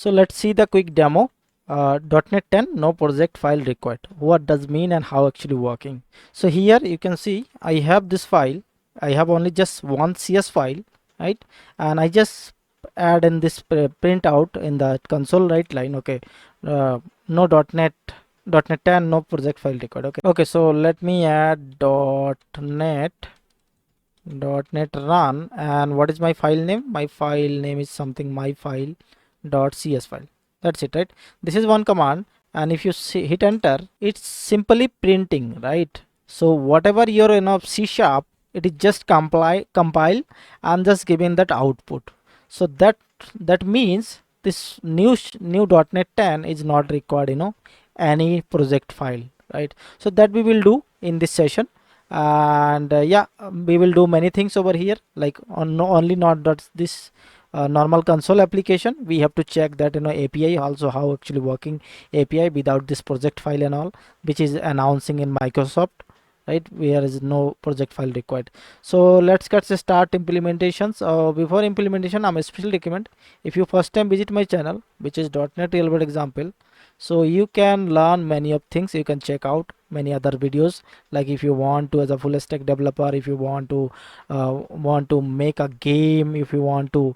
So let's see the quick demo. .NET 10 no project file required. What does mean and how actually working? So here you can see I have this file. I have only just one CS file, right? And I just add in this print out in the console right line. Okay, no .NET 10 no project file required. Okay, so let me add .NET run, and what is my file name? My file name is something my file .cs file. That's it, right? This is one command, and if you hit enter, it's simply printing, right? So whatever your C sharp, it is just compile and just giving that output. So that means this new .NET 10 is not required any project file, right? So that we will do in this session. And yeah, we will do many things over here, like only not this normal console application. We have to check that API also, how actually working API without this project file and all, which is announcing in Microsoft, right? Where is no project file required. So let's get start implementations. Before implementation, I'm especially recommend, if you first time visit my channel, which is .NET real world example, so you can learn many of things. You can check out many other videos, like if you want to as a full stack developer, if you want to make a game, if you want to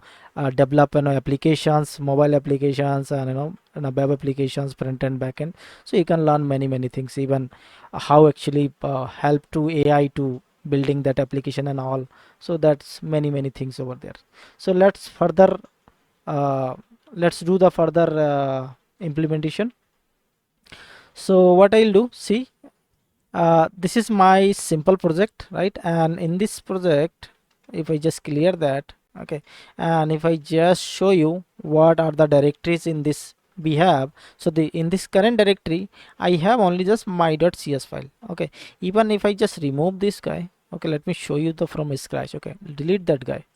develop applications, mobile applications, and web applications, front end, back end. So you can learn many things, even how actually help to AI to building that application and all. So that's many things over there. So let's further let's do the further implementation. So what I'll do, see, this is my simple project, right? And in this project, if I just clear that, okay, and if I just show you what are the directories in this we have. So in this current directory I have only just my .cs file. Okay, even if I just remove this guy, okay, let me show you the from scratch. Okay, delete that guy.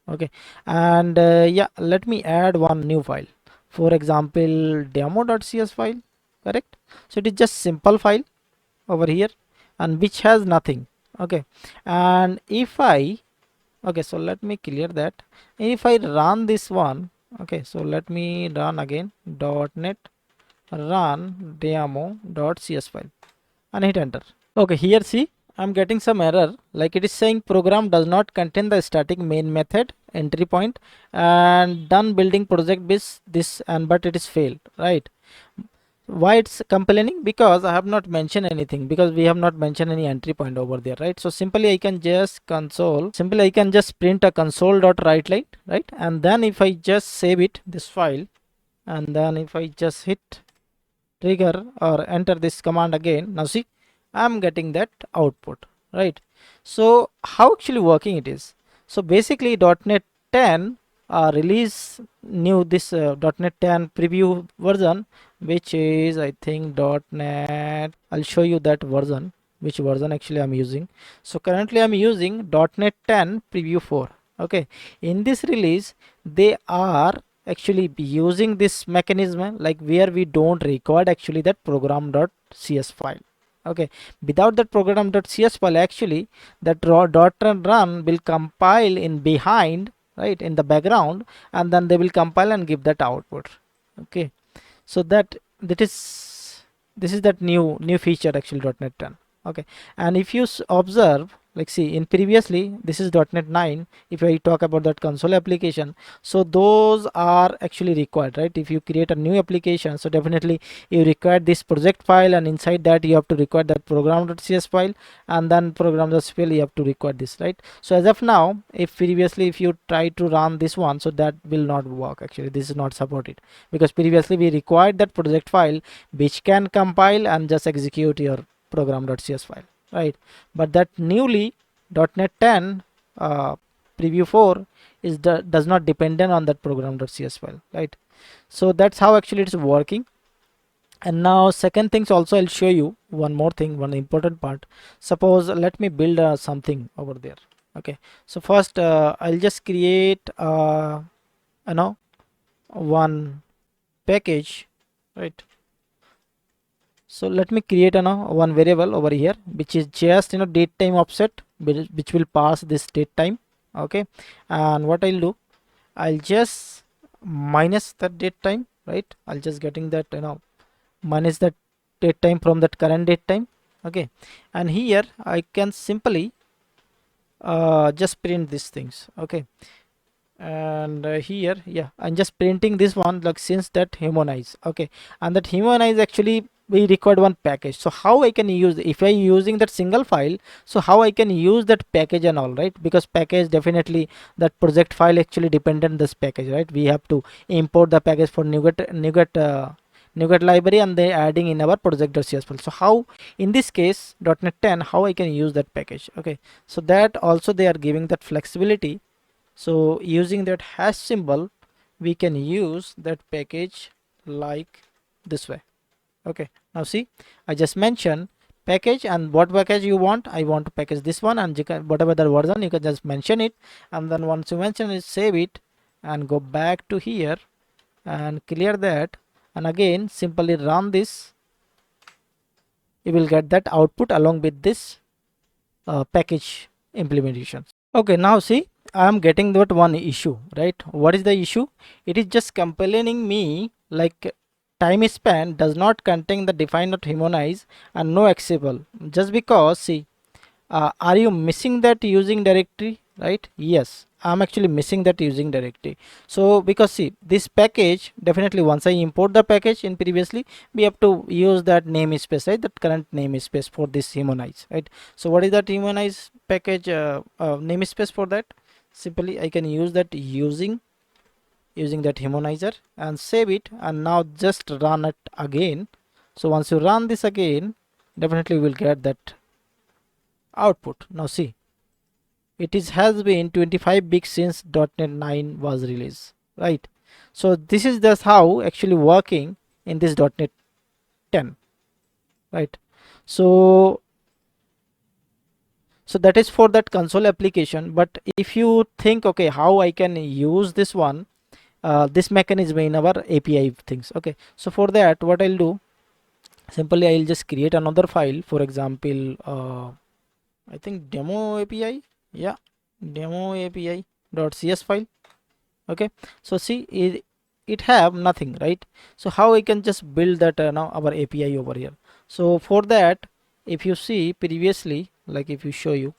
Okay, and yeah, let me add one new file, for example demo.cs file, correct? So it is just simple file over here, and which has nothing. Okay, and if I, okay, so let me clear that. If I run this one, okay, so let me run again .NET run demo.cs file and hit enter. Okay, here see, I'm getting some error, like it is saying program does not contain the static main method entry point and done building project this and but it is failed, right? Why it's complaining? Because I have not mentioned anything, because we have not mentioned any entry point over there, right? So simply I can just print a console dot write line, right? And then if I just save it, this file, and then if I just hit trigger or enter this command again, now see, I'm getting that output, right? So how actually working it is? So basically .NET 10 release new this .NET 10 preview version, which is I think .NET, I'll show you that version, which version actually I'm using. So currently I'm using .NET 10 preview 4. Okay, in this release they are actually using this mechanism, like where we don't record actually that program.cs file. Okay, without that program.cs file, actually that .run will compile in behind, right, in the background, and then they will compile and give that output. Okay, so this is that new feature actually .NET 10. Okay, and if you observe, like see, in previously this is .NET 9. If I talk about that console application, so those are actually required, right? If you create a new application, so definitely you require this project file, and inside that you have to require that program.cs file, and then program.cs file you have to require this, right? So as of now, if previously if you try to run this one, so that will not work. Actually this is not supported, because previously we required that project file which can compile and just execute your program.cs file, right? But that newly .NET 10 preview 4 does not dependent on that program.cs file, right? So that's how actually it's working. And now second things also, I'll show you one more thing, one important part. Suppose let me build something over there. Okay, so first I'll just create one package, right? So let me create one variable over here, which is just date time offset, which will pass this date time. Okay, and what I'll do, I'll just minus that date time, right? I'll just getting that, minus that date time from that current date time. Okay, and here I can simply just print these things. Okay, and here, yeah, I'm just printing this one, like, since that humanize. Okay, and that humanize actually we required one package. So how I can use, if I using that single file, so how I can use that package and all, right? Because package, definitely that project file actually dependent this package, right? We have to import the package for NuGet library, and they adding in our project.cs file. So how, in this case .NET 10, how I can use that package? Okay, so that also they are giving that flexibility. So using that hash symbol, we can use that package like this way. Okay, now see, I just mentioned package, and what package you want. I want to package this one, and you can, whatever the version, you can just mention it, and then once you mention it, save it and go back to here and clear that, and again simply run this. You will get that output along with this package implementation. Okay, now see, I am getting that one issue, right? What is the issue? It is just complaining me like time span does not contain the defined not humanize and no accessible. Just because, see, are you missing that using directory, right? Yes, I'm actually missing that using directory. So because see, this package, definitely once I import the package in previously, we have to use that namespace, right? That current namespace for this humanize, right? So what is that humanize package namespace for that? Simply I can use that using that humanizer and save it, and now just run it again. So once you run this again, definitely will get that output. Now see, it is has been 25 weeks since .NET 9 was released, right? So this is just how actually working in this .NET 10, right? So that is for that console application. But if you think, okay, how I can use this one, this mechanism in our API things. Okay, so for that, what I'll do, simply I'll just create another file. For example, I think demo API, yeah, demo API.cs file. Okay, so see, it have nothing, right? So how I can just build that now our API over here? So for that, if you see previously, like if you show you,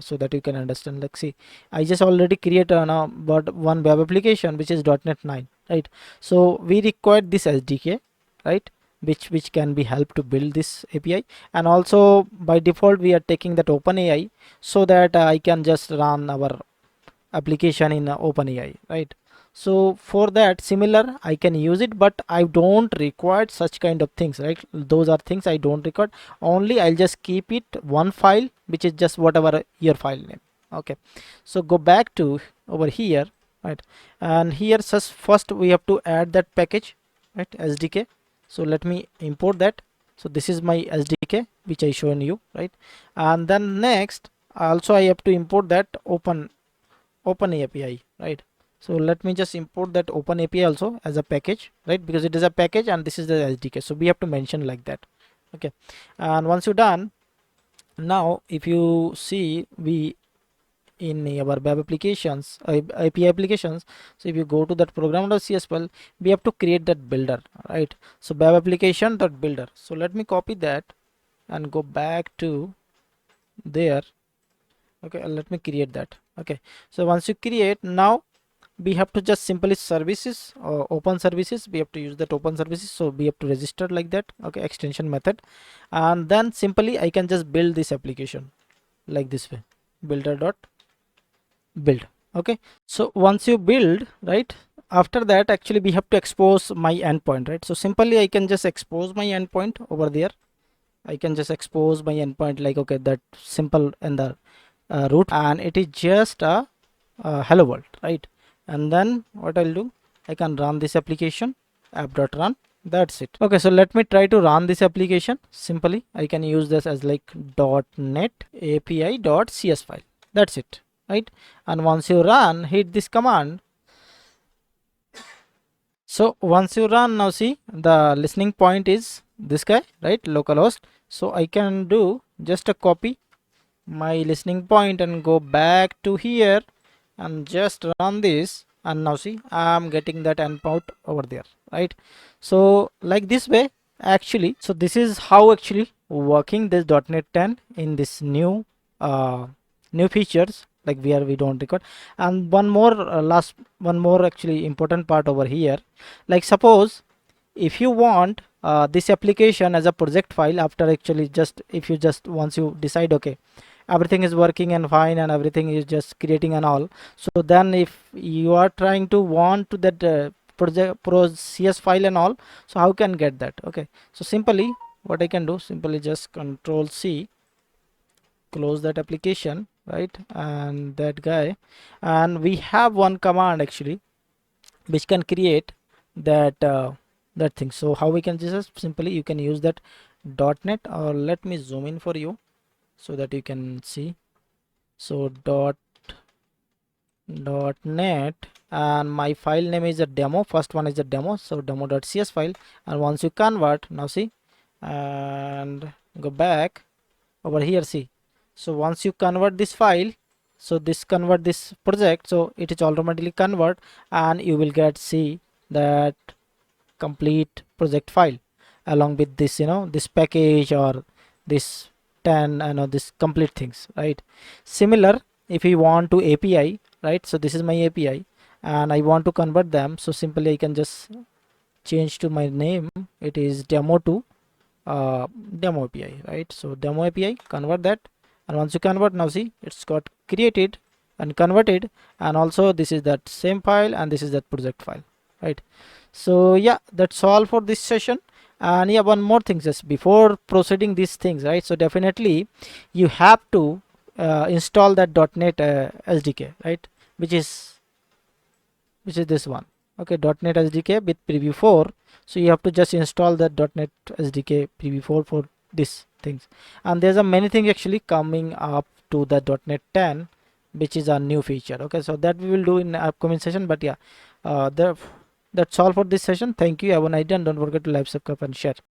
so that you can understand, like see, I just already create now but one web application which is .NET 9, right? So we require this SDK, right, which can be helped to build this API. And also by default we are taking that OpenAI, so that I can just run our application in OpenAI, right? So for that, similar, I can use it, but I don't require such kind of things, right? Those are things I don't record. Only I'll just keep it one file, which is just whatever your file name. Okay, so go back to over here, right? And here first we have to add that package, right? SDK. So let me import that. So this is my SDK which I shown you, right? And then next also I have to import that open API, right? So let me just import that open API also as a package, right? Because it is a package and this is the SDK, so we have to mention like that. Okay, and once you're done, now if you see, we in our web applications, API applications, so if you go to that program.cs file, we have to create that builder, right? So web application dot builder. So let me copy that and go back to there. Okay, let me create that. Okay, so once you create, now we have to just simply services or open services, we have to use that open services, so we have to register like that. Okay, extension method, and then simply I can just build this application like this way, builder dot build. Okay, so once you build, right, after that actually we have to expose my endpoint, right? So simply I can just expose my endpoint over there. I can just expose my endpoint like, okay, that simple in the root, and it is just a hello world, right? And then what I'll do, I can run this application app.run. That's it. Okay, so let me try to run this application. Simply I can use this as like .NET API.cs file. That's it, right? And once you run, hit this command. So once you run, now see, the listening point is this guy, right? Localhost. So I can do just a copy my listening point and go back to here and just run this. and now see I'm getting that endpoint over there, right? So like this way actually. So this is how actually working this .NET 10 in this new new features, like where we don't record. And one more one more actually important part over here, like suppose if you want this application as a project file, after actually just if you just once you decide okay everything is working and fine and everything is just creating and all, so then if you are trying to want to that project pros cs file and all, so how can get that? Okay, so simply what I can do, simply just control C, close that application, right, and that guy, and we have one command actually which can create that that thing. So how we can just simply you can use that .NET, or let me zoom in for you so that you can see. So .NET, and my file name is a demo, first one is a demo, so demo.cs file. And once you convert, now see, and go back over here, see, so once you convert this file, so this convert this project, so it is automatically convert, and you will get see that complete project file along with this, this package or this 10 this complete things, right? Similar if you want to API, right? So this is my API and I want to convert them, so simply I can just change to my name, it is demo to demo API, right? So demo API, convert that, and once you convert, now see it's got created and converted, and also this is that same file and this is that project file, right? So yeah, that's all for this session. And yeah, one more thing just before proceeding these things, right? So definitely you have to install that .NET SDK, right, which is this one. Okay, .NET SDK with preview 4. So you have to just install that .NET SDK preview 4 for these things. And there's a many things actually coming up to the .NET 10, which is a new feature. Okay, so that we will do in upcoming session. But yeah, that's all for this session. Thank you. Have a nice day, and don't forget to like, subscribe and share.